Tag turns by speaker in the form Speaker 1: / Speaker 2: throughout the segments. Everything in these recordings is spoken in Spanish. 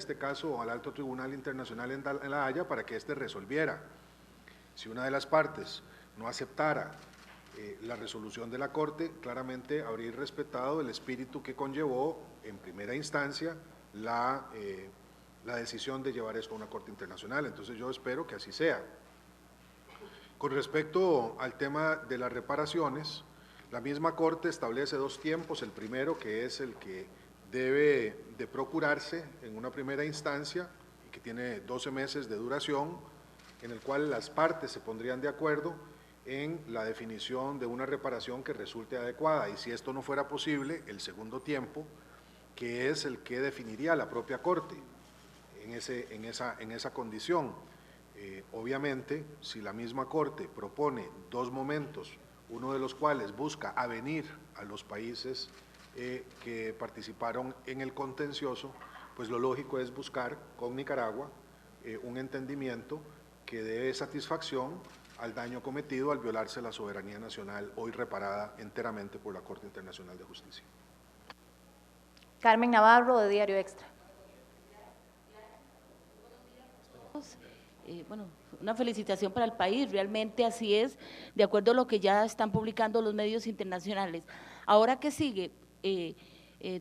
Speaker 1: este caso al Alto Tribunal Internacional en La Haya para que éste resolviera. Si una de las partes no aceptara la resolución de la Corte, claramente habría respetado el espíritu que conllevó en primera instancia la decisión de llevar esto a una Corte Internacional. Entonces yo espero que así sea. Con respecto al tema de las reparaciones, la misma Corte establece dos tiempos. El primero, que es el que debe de procurarse en una primera instancia, y que tiene 12 meses de duración, en el cual las partes se pondrían de acuerdo en la definición de una reparación que resulte adecuada. Y si esto no fuera posible, el segundo tiempo, que es el que definiría la propia Corte en esa condición. Obviamente, si la misma Corte propone dos momentos, uno de los cuales busca avenir a los países que participaron en el contencioso, pues lo lógico es buscar con Nicaragua un entendimiento que dé satisfacción al daño cometido al violarse la soberanía nacional, hoy reparada enteramente por la Corte Internacional de Justicia.
Speaker 2: Carmen Navarro, de Diario Extra.
Speaker 3: Bueno, una felicitación para el país, realmente así es, de acuerdo a lo que ya están publicando los medios internacionales. Ahora, ¿qué sigue?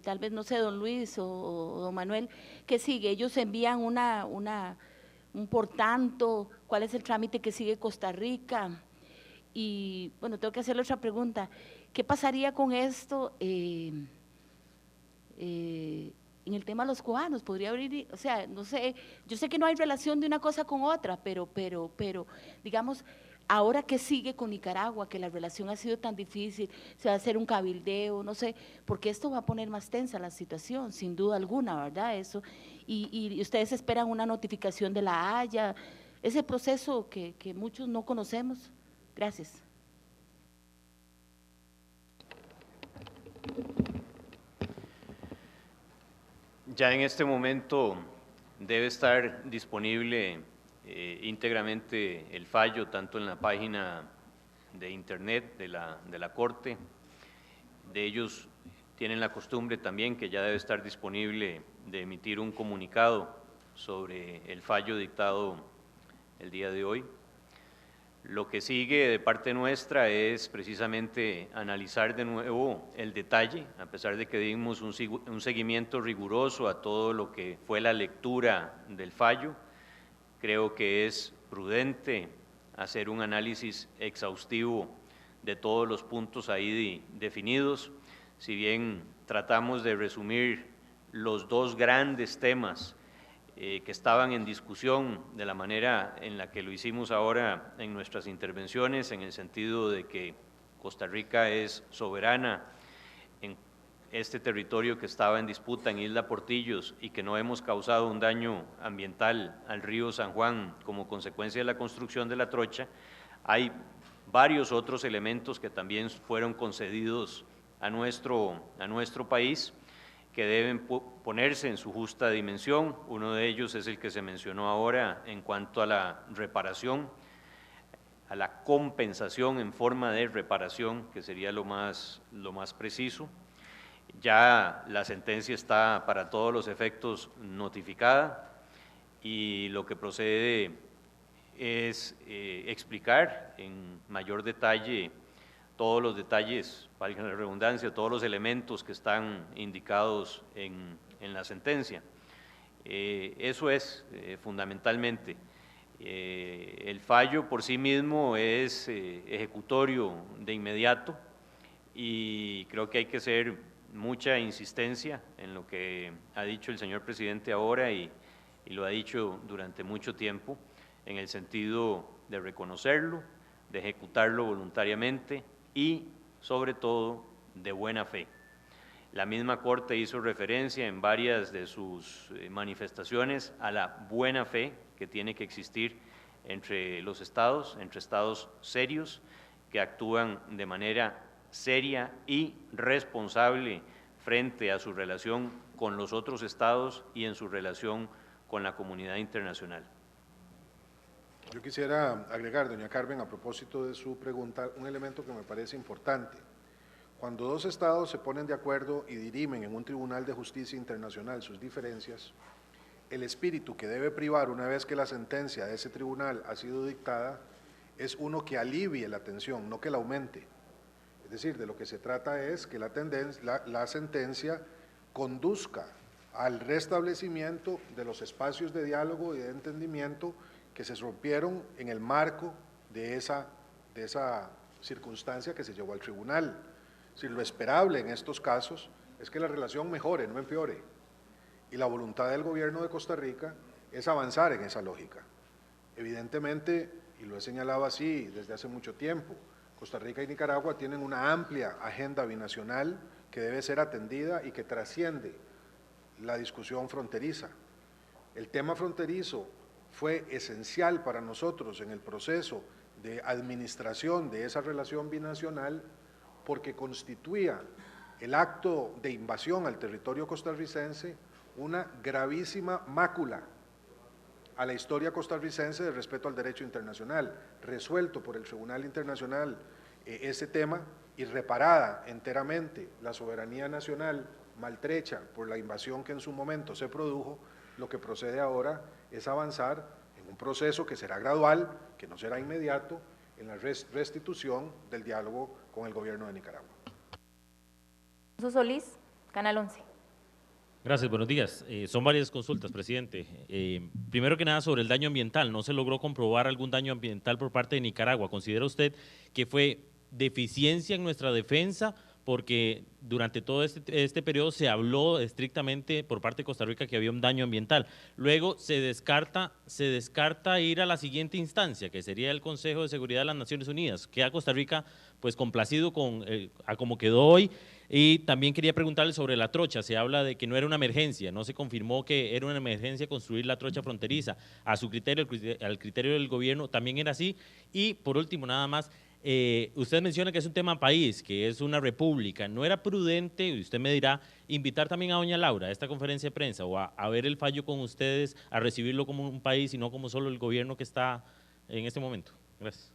Speaker 3: Tal vez, no sé, don Luis o don Manuel, ¿qué sigue? Ellos envían un por tanto, ¿cuál es el trámite que sigue Costa Rica? Y, bueno, tengo que hacerle otra pregunta, ¿qué pasaría con esto? En el tema de los cubanos, podría abrir, o sea, no sé, yo sé que no hay relación de una cosa con otra, pero digamos, ahora que sigue con Nicaragua, que la relación ha sido tan difícil, se va a hacer un cabildeo, no sé, porque esto va a poner más tensa la situación, sin duda alguna, ¿verdad? Eso, y ustedes esperan una notificación de la Haya, ese proceso que muchos no conocemos. Gracias.
Speaker 4: Ya en este momento debe estar disponible íntegramente el fallo, tanto en la página de internet de la Corte. De ellos tienen la costumbre también que ya debe estar disponible de emitir un comunicado sobre el fallo dictado el día de hoy. Lo que sigue de parte nuestra es precisamente analizar de nuevo el detalle, a pesar de que dimos un seguimiento riguroso a todo lo que fue la lectura del fallo. Creo que es prudente hacer un análisis exhaustivo de todos los puntos ahí definidos. Si bien tratamos de resumir los dos grandes temas que estaban en discusión de la manera en la que lo hicimos ahora en nuestras intervenciones, en el sentido de que Costa Rica es soberana en este territorio que estaba en disputa en Isla Portillos y que no hemos causado un daño ambiental al río San Juan como consecuencia de la construcción de la trocha. Hay varios otros elementos que también fueron concedidos a nuestro país, que deben ponerse en su justa dimensión. Uno de ellos es el que se mencionó ahora en cuanto a la reparación, a la compensación en forma de reparación, que sería lo más preciso. Ya la sentencia está para todos los efectos notificada y lo que procede es explicar en mayor detalle todos los detalles, valga la redundancia, todos los elementos que están indicados en la sentencia. Eso es fundamentalmente. El fallo por sí mismo es ejecutorio de inmediato y creo que hay que hacer mucha insistencia en lo que ha dicho el señor presidente ahora y lo ha dicho durante mucho tiempo, en el sentido de reconocerlo, de ejecutarlo voluntariamente y, sobre todo, de buena fe. La misma Corte hizo referencia en varias de sus manifestaciones a la buena fe que tiene que existir entre los estados, entre estados serios que actúan de manera seria y responsable frente a su relación con los otros estados y en su relación con la comunidad internacional.
Speaker 1: Yo quisiera agregar, doña Carmen, a propósito de su pregunta, un elemento que me parece importante. Cuando dos estados se ponen de acuerdo y dirimen en un tribunal de justicia internacional sus diferencias, el espíritu que debe privar una vez que la sentencia de ese tribunal ha sido dictada es uno que alivie la tensión, no que la aumente. Es decir, de lo que se trata es que la sentencia conduzca al restablecimiento de los espacios de diálogo y de entendimiento que se rompieron en el marco de esa circunstancia que se llevó al tribunal. Es decir, lo esperable en estos casos es que la relación mejore, no empeore. Y la voluntad del gobierno de Costa Rica es avanzar en esa lógica. Evidentemente, y lo he señalado así desde hace mucho tiempo, Costa Rica y Nicaragua tienen una amplia agenda binacional que debe ser atendida y que trasciende la discusión fronteriza. El tema fronterizo fue esencial para nosotros en el proceso de administración de esa relación binacional porque constituía el acto de invasión al territorio costarricense una gravísima mácula a la historia costarricense de respeto al derecho internacional, resuelto por el Tribunal Internacional ese tema y reparada enteramente la soberanía nacional maltrecha por la invasión que en su momento se produjo. Lo que procede ahora es avanzar en un proceso que será gradual, que no será inmediato, en la restitución del diálogo con el gobierno de Nicaragua.
Speaker 2: Solís, Canal 11.
Speaker 5: Gracias, buenos días. Son varias consultas, presidente. Primero que nada, sobre el daño ambiental. ¿No se logró comprobar algún daño ambiental por parte de Nicaragua? ¿Considera usted que fue deficiencia en nuestra defensa? Porque durante todo este periodo se habló estrictamente por parte de Costa Rica que había un daño ambiental. Luego se descarta ir a la siguiente instancia, que sería el Consejo de Seguridad de las Naciones Unidas. Queda Costa Rica pues complacido a como quedó hoy. Y también quería preguntarle sobre la trocha. Se habla de que no era una emergencia, no se confirmó que era una emergencia construir la trocha fronteriza. A su criterio, al criterio del gobierno, también era así. Y por último, nada más, usted menciona que es un tema país, que es una república. ¿No era prudente, y usted me dirá, invitar también a doña Laura a esta conferencia de prensa o a ver el fallo con ustedes, a recibirlo como un país y no como solo el gobierno que está en este momento? Gracias.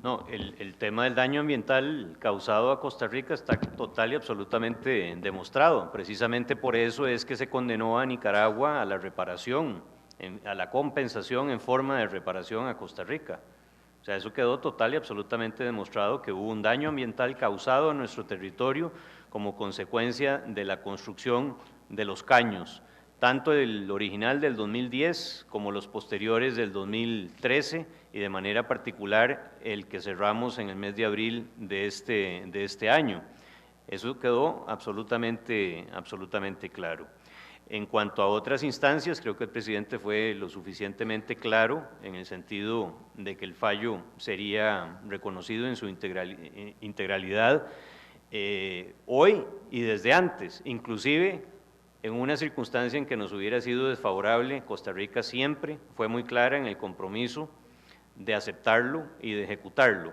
Speaker 4: No, el tema del daño ambiental causado a Costa Rica está total y absolutamente demostrado. Precisamente por eso es que se condenó a Nicaragua a la reparación, a la compensación en forma de reparación a Costa Rica. O sea, eso quedó total y absolutamente demostrado que hubo un daño ambiental causado a nuestro territorio como consecuencia de la construcción de los caños, tanto el original del 2010 como los posteriores del 2013 y de manera particular el que cerramos en el mes de abril de este año. Eso quedó absolutamente claro. En cuanto a otras instancias, creo que el presidente fue lo suficientemente claro en el sentido de que el fallo sería reconocido en su integralidad hoy y desde antes, inclusive en una circunstancia en que nos hubiera sido desfavorable. Costa Rica siempre fue muy clara en el compromiso de aceptarlo y de ejecutarlo.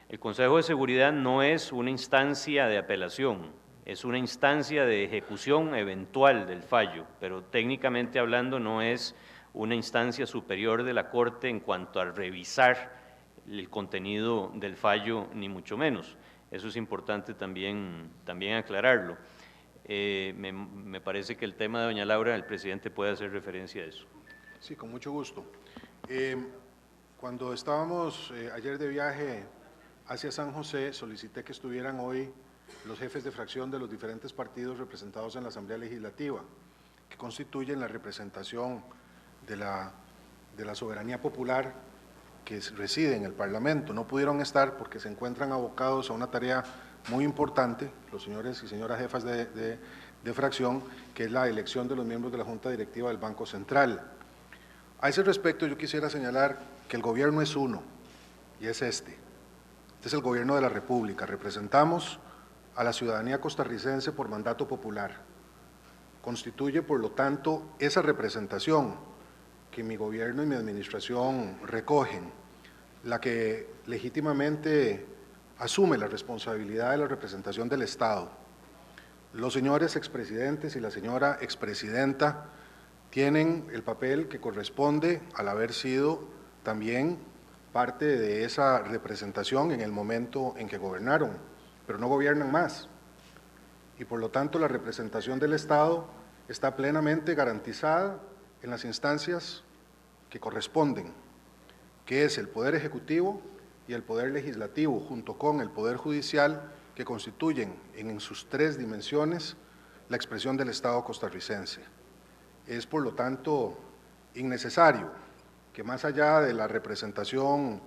Speaker 4: El Consejo de Seguridad no es una instancia de apelación, es una instancia de ejecución eventual del fallo, pero técnicamente hablando no es una instancia superior de la Corte en cuanto a revisar el contenido del fallo, ni mucho menos. Eso es importante también aclararlo. Me parece que el tema de doña Laura, el presidente puede hacer referencia a eso.
Speaker 1: Sí, con mucho gusto. Cuando estábamos ayer de viaje hacia San José, solicité que estuvieran hoy los jefes de fracción de los diferentes partidos representados en la Asamblea Legislativa, que constituyen la representación de la soberanía popular que reside en el Parlamento. No pudieron estar porque se encuentran abocados a una tarea muy importante, los señores y señoras jefas de fracción, que es la elección de los miembros de la Junta Directiva del Banco Central. A ese respecto, yo quisiera señalar que el gobierno es uno, y es este. Este es el gobierno de la República. Representamos a la ciudadanía costarricense por mandato popular. Constituye, por lo tanto, esa representación que mi gobierno y mi administración recogen, la que legítimamente asume la responsabilidad de la representación del Estado. Los señores expresidentes y la señora expresidenta tienen el papel que corresponde al haber sido también parte de esa representación en el momento en que gobernaron, pero no gobiernan más. y por lo tanto la representación del Estado está plenamente garantizada en las instancias que corresponden, que es el Poder Ejecutivo y el Poder Legislativo, junto con el Poder Judicial, que constituyen en sus tres dimensiones la expresión del Estado costarricense. Es, por lo tanto, innecesario que más allá de la representación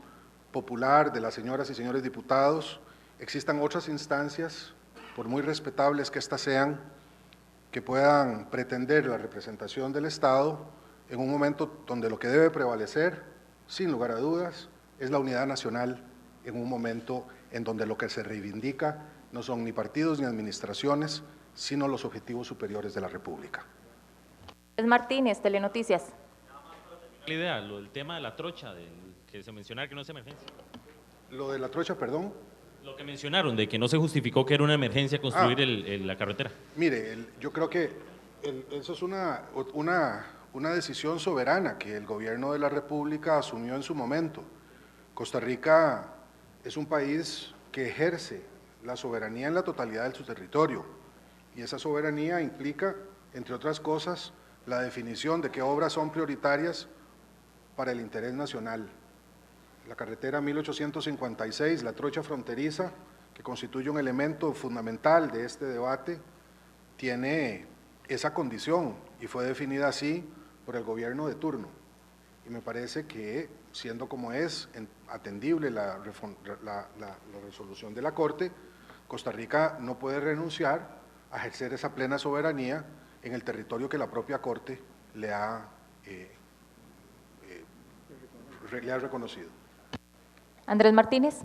Speaker 1: popular de las señoras y señores diputados, existan otras instancias, por muy respetables que éstas sean, que puedan pretender la representación del Estado en un momento donde lo que debe prevalecer, sin lugar a dudas, es la unidad nacional, en un momento en donde lo que se reivindica no son ni partidos ni administraciones, sino los objetivos superiores de la República.
Speaker 2: Martínez, Telenoticias.
Speaker 5: La idea, lo del tema de la trocha, que se mencionara que no es emergencia.
Speaker 1: Lo de la trocha, perdón.
Speaker 5: Lo que mencionaron, de que no se justificó que era una emergencia construir la carretera.
Speaker 1: Mire, yo creo que eso es una decisión soberana que el gobierno de la República asumió en su momento. Costa Rica es un país que ejerce la soberanía en la totalidad de su territorio y esa soberanía implica, entre otras cosas, la definición de qué obras son prioritarias para el interés nacional. La carretera 1856, la trocha fronteriza, que constituye un elemento fundamental de este debate, tiene esa condición y fue definida así por el gobierno de turno. Y me parece que, siendo como es atendible la resolución de la Corte, Costa Rica no puede renunciar a ejercer esa plena soberanía en el territorio que la propia Corte le ha reconocido.
Speaker 2: Andrés Martínez.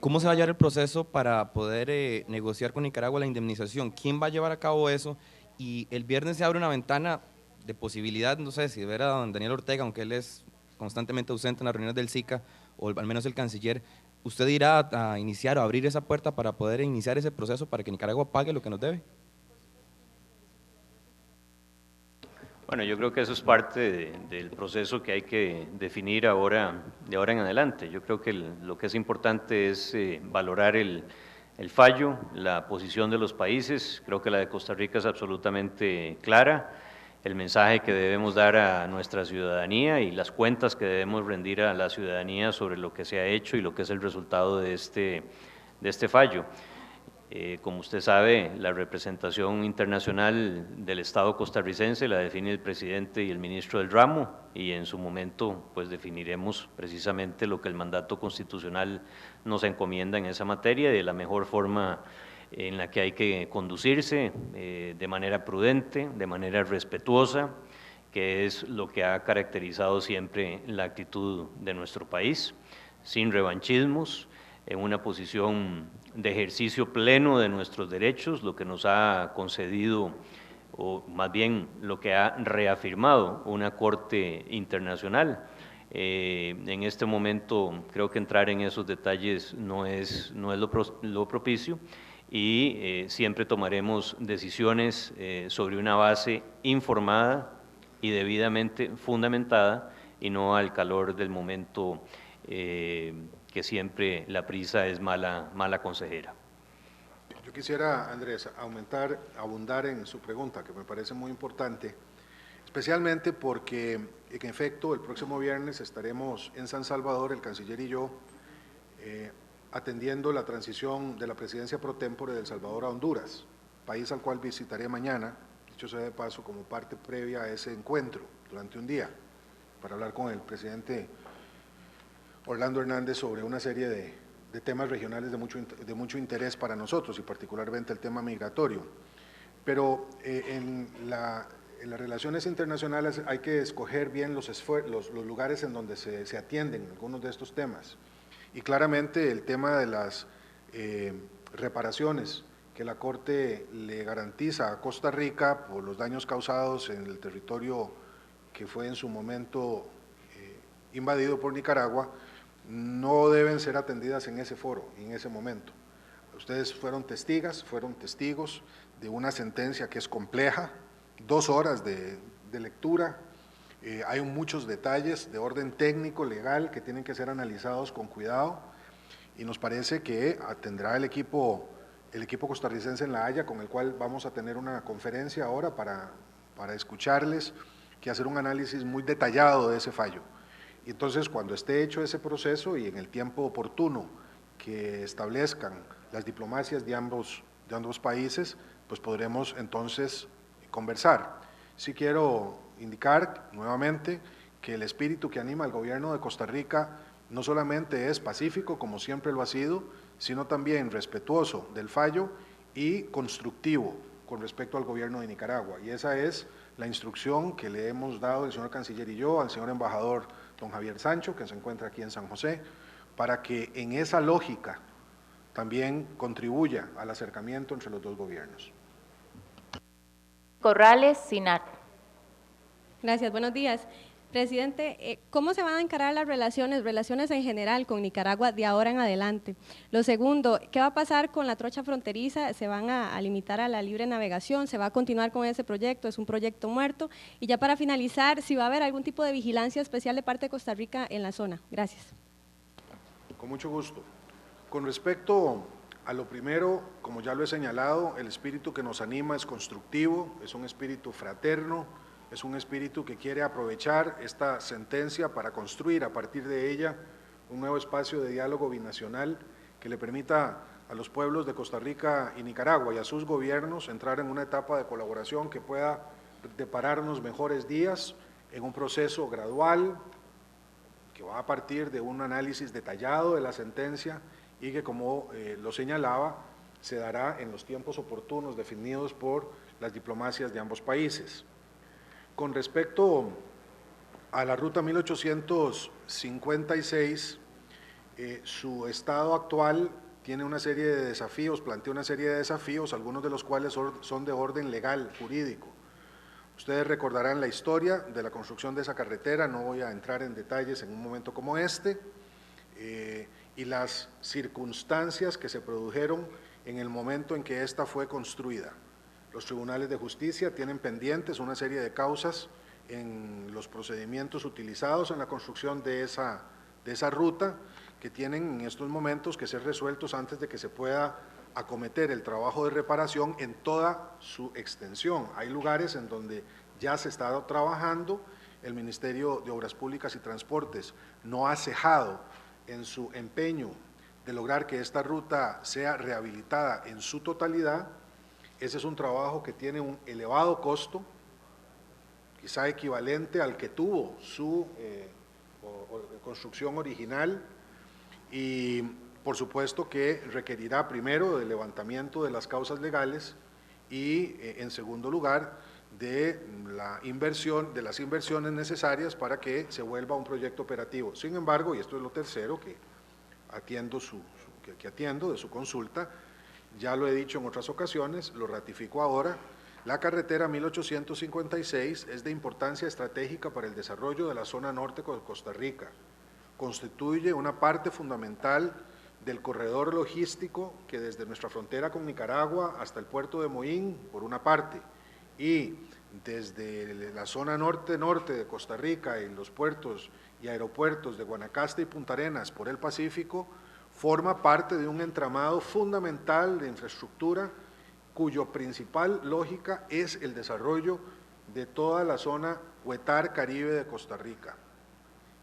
Speaker 6: ¿Cómo se va a llevar el proceso para poder negociar con Nicaragua la indemnización? ¿Quién va a llevar a cabo eso? Y el viernes se abre una ventana de posibilidad, no sé, si ver a don Daniel Ortega, aunque él es constantemente ausente en las reuniones del SICA, o al menos el canciller, ¿usted irá a iniciar o abrir esa puerta para poder iniciar ese proceso para que Nicaragua pague lo que nos debe?
Speaker 4: Bueno, yo creo que eso es parte del proceso que hay que definir de ahora en adelante. Yo creo que lo que es importante es valorar el fallo, la posición de los países. Creo que la de Costa Rica es absolutamente clara, el mensaje que debemos dar a nuestra ciudadanía y las cuentas que debemos rendir a la ciudadanía sobre lo que se ha hecho y lo que es el resultado de este fallo. Como usted sabe, la representación internacional del Estado costarricense la define el presidente y el ministro del ramo, y en su momento pues definiremos precisamente lo que el mandato constitucional nos encomienda en esa materia y de la mejor forma en la que hay que conducirse, de manera prudente, de manera respetuosa, que es lo que ha caracterizado siempre la actitud de nuestro país, sin revanchismos, en una posición de ejercicio pleno de nuestros derechos, lo que nos ha concedido, o más bien lo que ha reafirmado una Corte Internacional. En este momento creo que entrar en esos detalles no es lo propicio y siempre tomaremos decisiones sobre una base informada y debidamente fundamentada y no al calor del momento que siempre la prisa es mala consejera.
Speaker 1: Yo quisiera, Andrés, abundar en su pregunta, que me parece muy importante, especialmente porque, en efecto, el próximo viernes estaremos en San Salvador, el canciller y yo, atendiendo la transición de la presidencia pro tempore de El Salvador a Honduras, país al cual visitaré mañana, dicho sea de paso, como parte previa a ese encuentro, durante un día, para hablar con el presidente Orlando Hernández sobre una serie de temas regionales de mucho interés para nosotros y particularmente el tema migratorio. Pero en las relaciones internacionales hay que escoger bien los lugares en donde se atienden algunos de estos temas. Y claramente el tema de las reparaciones que la Corte le garantiza a Costa Rica por los daños causados en el territorio que fue en su momento invadido por Nicaragua, no deben ser atendidas en ese foro y en ese momento. Ustedes fueron testigos de una sentencia que es compleja, 2 horas de lectura, hay muchos detalles de orden técnico, legal, que tienen que ser analizados con cuidado y nos parece que tendrá el equipo el equipo costarricense en La Haya, con el cual vamos a tener una conferencia ahora para escucharles, que hacer un análisis muy detallado de ese fallo. Y entonces, cuando esté hecho ese proceso y en el tiempo oportuno que establezcan las diplomacias de ambos países, pues podremos entonces conversar. Sí quiero indicar nuevamente que el espíritu que anima al gobierno de Costa Rica no solamente es pacífico, como siempre lo ha sido, sino también respetuoso del fallo y constructivo con respecto al gobierno de Nicaragua. Y esa es la instrucción que le hemos dado el señor canciller y yo al señor embajador don Javier Sancho, que se encuentra aquí en San José, para que en esa lógica también contribuya al acercamiento entre los dos gobiernos.
Speaker 2: Corrales, Sinar.
Speaker 7: Gracias, buenos días. Presidente, ¿cómo se van a encarar las relaciones en general con Nicaragua de ahora en adelante? Lo segundo, ¿qué va a pasar con la trocha fronteriza? ¿Se van a limitar a la libre navegación? ¿Se va a continuar con ese proyecto? ¿Es un proyecto muerto? Y ya para finalizar, si va a haber algún tipo de vigilancia especial de parte de Costa Rica en la zona. Gracias.
Speaker 1: Con mucho gusto. Con respecto a lo primero, como ya lo he señalado, el espíritu que nos anima es constructivo, es un espíritu fraterno, es un espíritu que quiere aprovechar esta sentencia para construir a partir de ella un nuevo espacio de diálogo binacional que le permita a los pueblos de Costa Rica y Nicaragua y a sus gobiernos entrar en una etapa de colaboración que pueda depararnos mejores días en un proceso gradual que va a partir de un análisis detallado de la sentencia y que, como lo señalaba, se dará en los tiempos oportunos definidos por las diplomacias de ambos países. Con respecto a la ruta 1856, su estado actual tiene una serie de desafíos, plantea una serie de desafíos, algunos de los cuales son de orden legal, jurídico. Ustedes recordarán la historia de la construcción de esa carretera, no voy a entrar en detalles en un momento como este, y las circunstancias que se produjeron en el momento en que esta fue construida. Los tribunales de justicia tienen pendientes una serie de causas en los procedimientos utilizados en la construcción de esa ruta, que tienen en estos momentos que ser resueltos antes de que se pueda acometer el trabajo de reparación en toda su extensión. Hay lugares en donde ya se está trabajando, el Ministerio de Obras Públicas y Transportes no ha cejado en su empeño de lograr que esta ruta sea rehabilitada en su totalidad. Ese es un trabajo que tiene un elevado costo, quizá equivalente al que tuvo su construcción original, y por supuesto que requerirá primero del levantamiento de las causas legales y en segundo lugar de las inversiones necesarias para que se vuelva un proyecto operativo. Sin embargo, y esto es lo tercero que atiendo de su consulta, ya lo he dicho en otras ocasiones, lo ratifico ahora, la carretera 1856 es de importancia estratégica para el desarrollo de la zona norte de Costa Rica. Constituye una parte fundamental del corredor logístico que desde nuestra frontera con Nicaragua hasta el puerto de Moín, por una parte, y desde la zona norte de Costa Rica y los puertos y aeropuertos de Guanacaste y Punta Arenas por el Pacífico, forma parte de un entramado fundamental de infraestructura cuyo principal lógica es el desarrollo de toda la zona Huetar Caribe de Costa Rica.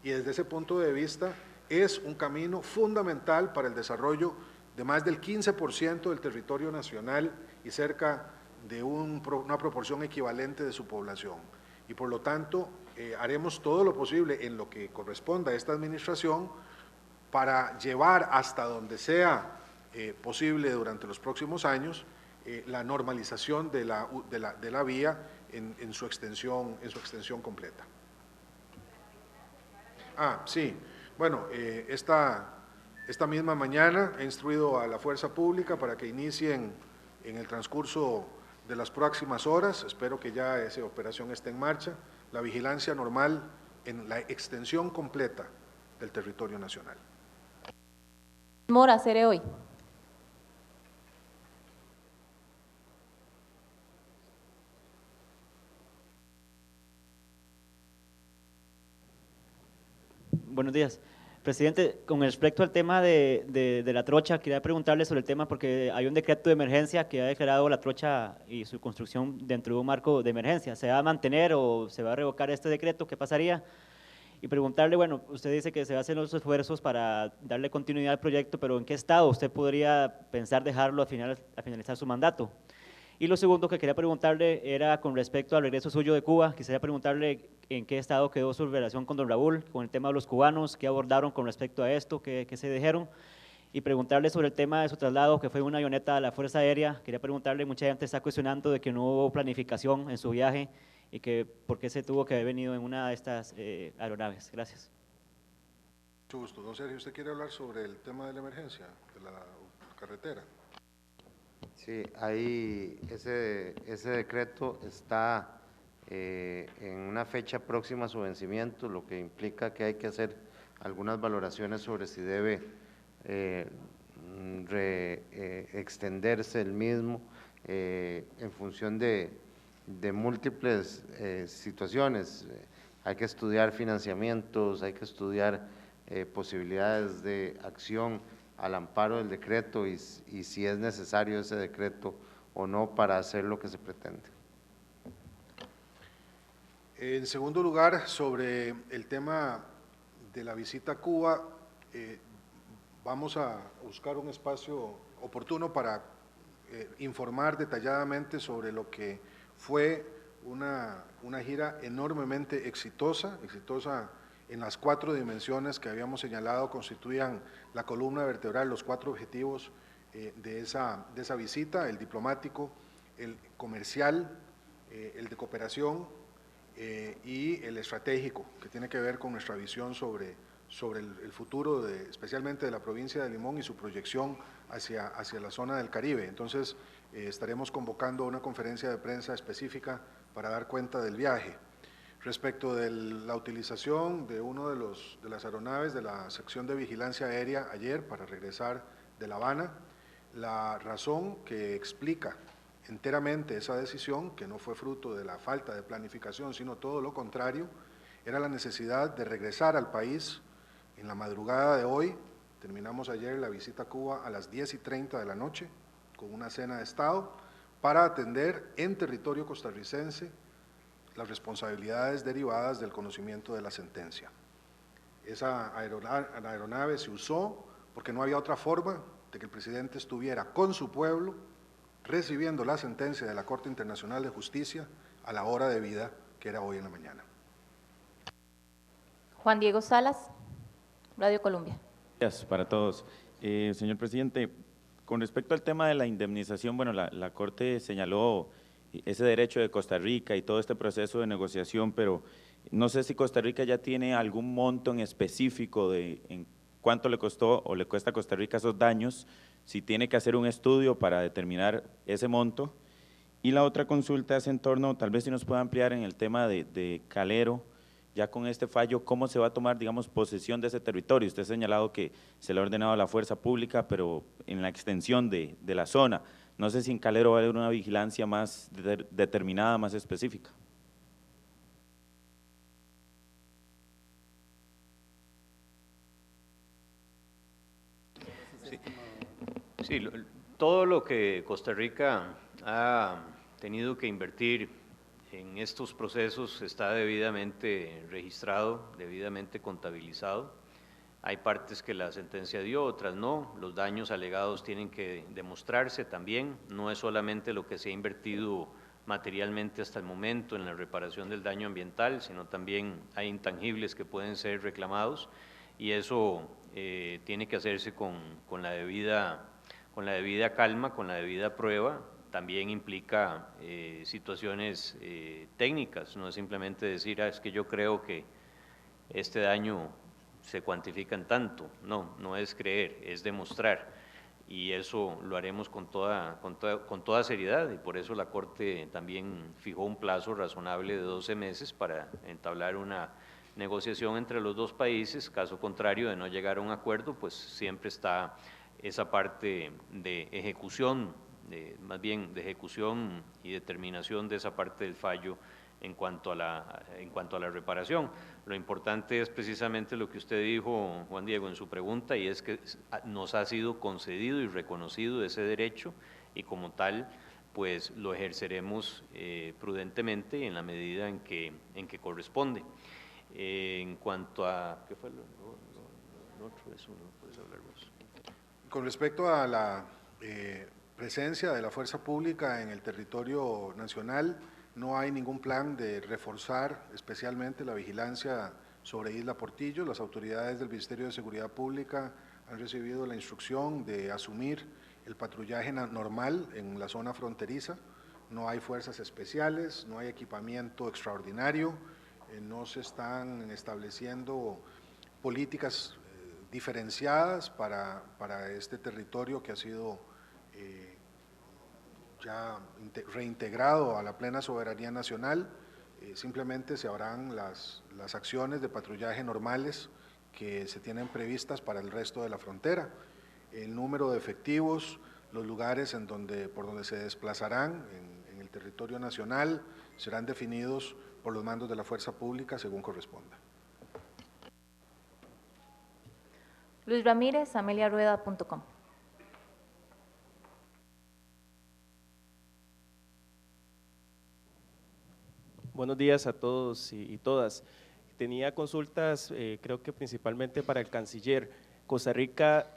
Speaker 1: Y desde ese punto de vista es un camino fundamental para el desarrollo de más del 15% del territorio nacional y cerca de una proporción equivalente de su población. Y por lo tanto, haremos todo lo posible en lo que corresponda a esta administración para llevar hasta donde sea posible durante los próximos años la normalización de la vía en su extensión completa. Sí, bueno, esta misma mañana he instruido a la Fuerza Pública para que inicien en el transcurso de las próximas horas, espero que ya esa operación esté en marcha, la vigilancia normal en la extensión completa del territorio nacional.
Speaker 2: Mora, Cere Hoy.
Speaker 8: Buenos días. Presidente, con respecto al tema de la trocha, quería preguntarle sobre el tema porque hay un decreto de emergencia que ha declarado la trocha y su construcción dentro de un marco de emergencia. ¿Se va a mantener o se va a revocar este decreto? ¿Qué pasaría? Y preguntarle, bueno, usted dice que se hacen los esfuerzos para darle continuidad al proyecto, pero ¿en qué estado usted podría pensar dejarlo a finalizar su mandato? Y lo segundo que quería preguntarle era con respecto al regreso suyo de Cuba. Quisiera preguntarle en qué estado quedó su relación con don Raúl, con el tema de los cubanos, qué abordaron con respecto a esto, qué se dijeron. Y preguntarle sobre el tema de su traslado, que fue una avioneta a la Fuerza Aérea. Quería preguntarle, mucha gente está cuestionando de que no hubo planificación en su viaje y que por qué se tuvo que haber venido en una de estas aeronaves. Gracias.
Speaker 1: Mucho gusto. Don Sergio, ¿usted quiere hablar sobre el tema de la emergencia de la carretera?
Speaker 9: Sí, ahí ese decreto está en una fecha próxima a su vencimiento, lo que implica que hay que hacer algunas valoraciones sobre si debe extenderse el mismo en función de múltiples situaciones. Hay que estudiar financiamientos, hay que estudiar posibilidades de acción al amparo del decreto y si es necesario ese decreto o no para hacer lo que se pretende.
Speaker 1: En segundo lugar, sobre el tema de la visita a Cuba, vamos a buscar un espacio oportuno para informar detalladamente sobre lo que fue una gira enormemente exitosa en las 4 dimensiones que habíamos señalado constituían la columna vertebral, los 4 objetivos de esa visita: el diplomático, el comercial, el de cooperación y el estratégico, que tiene que ver con nuestra visión sobre el futuro, especialmente de la provincia de Limón y su proyección hacia la zona del Caribe. Entonces, estaremos convocando una conferencia de prensa específica para dar cuenta del viaje. Respecto de la utilización de una de las aeronaves de la sección de vigilancia aérea ayer para regresar de La Habana, la razón que explica enteramente esa decisión, que no fue fruto de la falta de planificación, sino todo lo contrario, era la necesidad de regresar al país en la madrugada de hoy. Terminamos ayer la visita a Cuba a las 10:30 de la noche con una cena de Estado para atender en territorio costarricense las responsabilidades derivadas del conocimiento de la sentencia. Esa aeronave se usó porque no había otra forma de que el presidente estuviera con su pueblo recibiendo la sentencia de la Corte Internacional de Justicia a la hora debida, que era hoy en la mañana.
Speaker 2: Juan Diego Salas, Radio Colombia.
Speaker 10: Gracias para todos. Señor presidente, con respecto al tema de la indemnización, bueno, la Corte señaló ese derecho de Costa Rica y todo este proceso de negociación, pero no sé si Costa Rica ya tiene algún monto en específico de en cuánto le costó o le cuesta a Costa Rica esos daños, si tiene que hacer un estudio para determinar ese monto. Y la otra consulta es en torno, tal vez si nos pueda ampliar en el tema de Calero, ya con este fallo, ¿cómo se va a tomar, digamos, posesión de ese territorio? Usted ha señalado que se le ha ordenado a la fuerza pública, pero en la extensión de la zona. No sé si en Calero va a haber una vigilancia más determinada, más específica.
Speaker 4: Sí, todo lo que Costa Rica ha tenido que invertir en estos procesos está debidamente registrado, debidamente contabilizado. Hay partes que la sentencia dio, otras no. Los daños alegados tienen que demostrarse también. No es solamente lo que se ha invertido materialmente hasta el momento en la reparación del daño ambiental, sino también hay intangibles que pueden ser reclamados y eso tiene que hacerse con la debida calma, con la debida prueba. También implica situaciones técnicas, no es simplemente decir, es que yo creo que este daño se cuantifica en tanto. No, no es creer, es demostrar. Y eso lo haremos con toda seriedad y por eso la Corte también fijó un plazo razonable de 12 meses para entablar una negociación entre los dos países. Caso contrario de no llegar a un acuerdo, pues siempre está esa parte de ejecución, más bien de ejecución y determinación de esa parte del fallo en cuanto a la reparación. Lo importante es precisamente lo que usted dijo, Juan Diego, en su pregunta, y es que nos ha sido concedido y reconocido ese derecho, y como tal, pues lo ejerceremos prudentemente en la medida en que corresponde. En cuanto a… ¿Qué fue lo otro? Eso no puedes hablar vos.
Speaker 1: Con respecto a la presencia de la fuerza pública en el territorio nacional, no hay ningún plan de reforzar especialmente la vigilancia sobre Isla Portillo. Las autoridades del Ministerio de Seguridad Pública han recibido la instrucción de asumir el patrullaje normal en la zona fronteriza. No hay fuerzas especiales, no hay equipamiento extraordinario, no se están estableciendo políticas diferenciadas para este territorio que ha sido ya reintegrado a la plena soberanía nacional. Simplemente se harán las acciones de patrullaje normales que se tienen previstas para el resto de la frontera. El número de efectivos, los lugares por donde se desplazarán en el territorio nacional serán definidos por los mandos de la fuerza pública según corresponda.
Speaker 2: Luis Ramírez, ameliarueda.com.
Speaker 11: Buenos días a todos y todas. Tenía consultas, creo que principalmente para el canciller. Costa Rica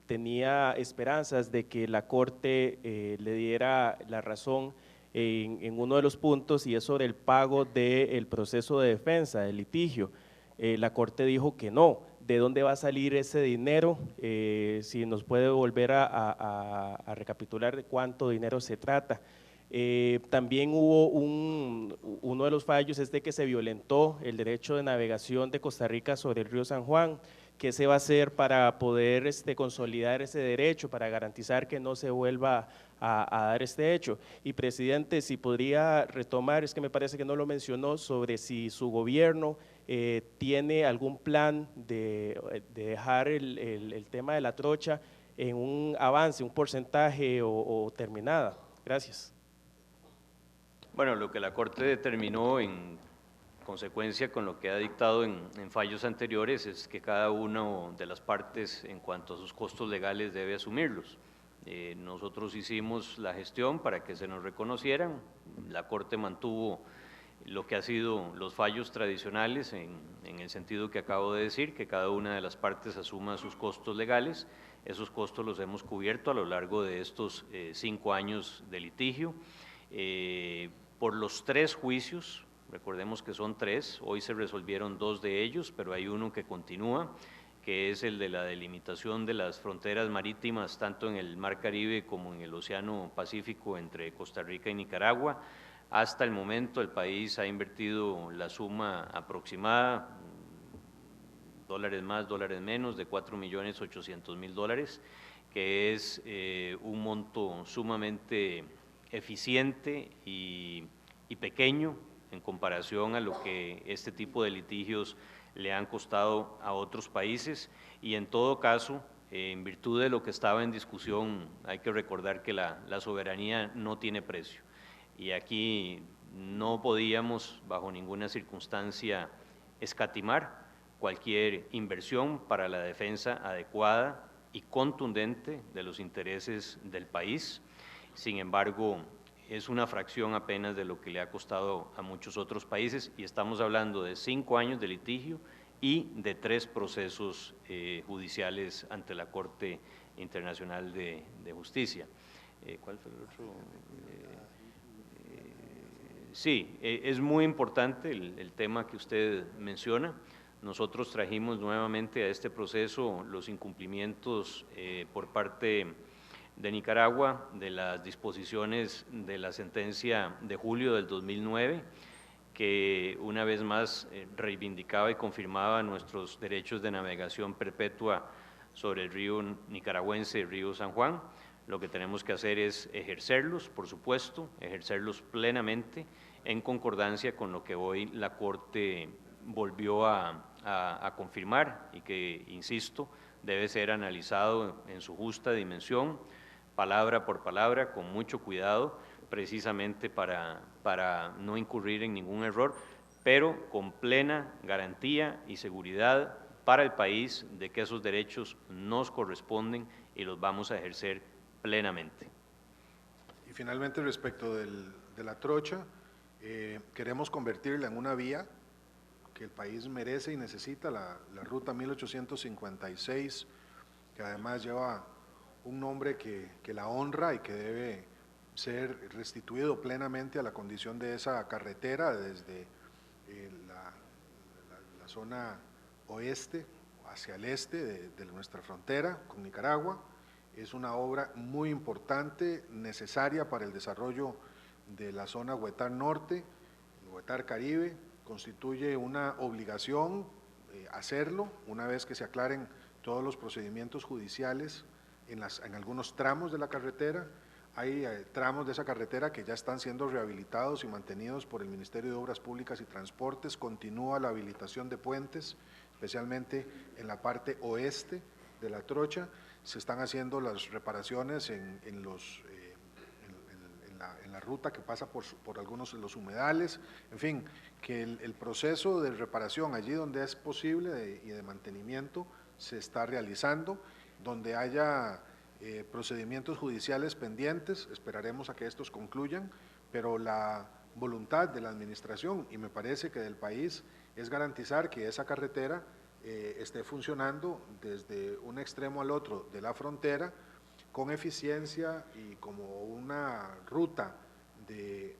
Speaker 11: tenía esperanzas de que la Corte le diera la razón en uno de los puntos, y es sobre el pago del proceso de defensa, del litigio. La Corte dijo que no. ¿De dónde va a salir ese dinero? Si nos puede volver a recapitular de cuánto dinero se trata. También hubo uno de los fallos es de que se violentó el derecho de navegación de Costa Rica sobre el río San Juan. ¿Qué se va a hacer para poder consolidar ese derecho, para garantizar que no se vuelva a dar este hecho? Y presidente, si podría retomar, es que me parece que no lo mencionó, sobre si su gobierno tiene algún plan de dejar el tema de la trocha en un avance, un porcentaje o terminada. Gracias.
Speaker 4: Bueno, lo que la Corte determinó en consecuencia con lo que ha dictado en fallos anteriores es que cada una de las partes en cuanto a sus costos legales debe asumirlos. Nosotros hicimos la gestión para que se nos reconocieran, la Corte mantuvo lo que ha sido los fallos tradicionales en el sentido que acabo de decir, que cada una de las partes asuma sus costos legales. Esos costos los hemos cubierto a lo largo de estos 5 años de litigio. Por los 3 juicios, recordemos que son 3, hoy se resolvieron 2 de ellos, pero hay uno que continúa, que es el de la delimitación de las fronteras marítimas, tanto en el Mar Caribe como en el Océano Pacífico entre Costa Rica y Nicaragua. Hasta el momento el país ha invertido la suma aproximada, dólares más, dólares menos, de $4.800.000, que es un monto sumamente eficiente y pequeño en comparación a lo que este tipo de litigios le han costado a otros países, y en todo caso, en virtud de lo que estaba en discusión, hay que recordar que la soberanía no tiene precio, y aquí no podíamos bajo ninguna circunstancia escatimar cualquier inversión para la defensa adecuada y contundente de los intereses del país. Sin embargo, es una fracción apenas de lo que le ha costado a muchos otros países, y estamos hablando de 5 años de litigio y de 3 procesos judiciales ante la Corte Internacional de Justicia. ¿Cuál fue el otro? Sí, es muy importante el tema que usted menciona. Nosotros trajimos nuevamente a este proceso los incumplimientos por parte de Nicaragua de las disposiciones de la sentencia de julio del 2009, que una vez más reivindicaba y confirmaba nuestros derechos de navegación perpetua sobre el río nicaragüense, el río San Juan. Lo que tenemos que hacer es ejercerlos, por supuesto, ejercerlos plenamente en concordancia con lo que hoy la Corte volvió a confirmar y que, insisto, debe ser analizado en su justa dimensión palabra por palabra, con mucho cuidado, precisamente para no incurrir en ningún error, pero con plena garantía y seguridad para el país de que esos derechos nos corresponden y los vamos a ejercer plenamente.
Speaker 1: Y finalmente, respecto de la trocha, queremos convertirla en una vía que el país merece y necesita, la ruta 1856, que además lleva un nombre que la honra y que debe ser restituido plenamente a la condición de esa carretera desde la zona oeste hacia el este de nuestra frontera con Nicaragua. Es una obra muy importante, necesaria para el desarrollo de la zona Huetar Norte, Huetar Caribe. Constituye una obligación hacerlo una vez que se aclaren todos los procedimientos judiciales en algunos tramos de la carretera. Hay tramos de esa carretera que ya están siendo rehabilitados y mantenidos por el Ministerio de Obras Públicas y Transportes. Continúa la habilitación de puentes, especialmente en la parte oeste de la trocha. Se están haciendo las reparaciones en la ruta que pasa por algunos de los humedales. En fin, que el proceso de reparación allí donde es posible y de mantenimiento se está realizando. Donde haya procedimientos judiciales pendientes, esperaremos a que estos concluyan, pero la voluntad de la administración, y me parece que del país, es garantizar que esa carretera esté funcionando desde un extremo al otro de la frontera con eficiencia y como una ruta de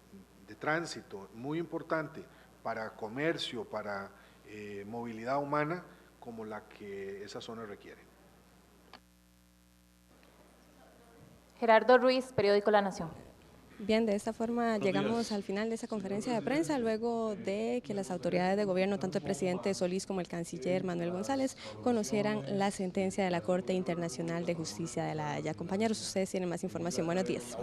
Speaker 1: tránsito muy importante para comercio, para movilidad humana, como la que esa zona requiere.
Speaker 2: Gerardo Ruiz, periódico La Nación.
Speaker 7: Bien, de esta forma llegamos al final de esa conferencia de prensa, luego de que las autoridades de gobierno, tanto el presidente Solís como el canciller Manuel González, conocieran la sentencia de la Corte Internacional de Justicia de La Haya. Compañeros, ustedes tienen más información. Buenos días.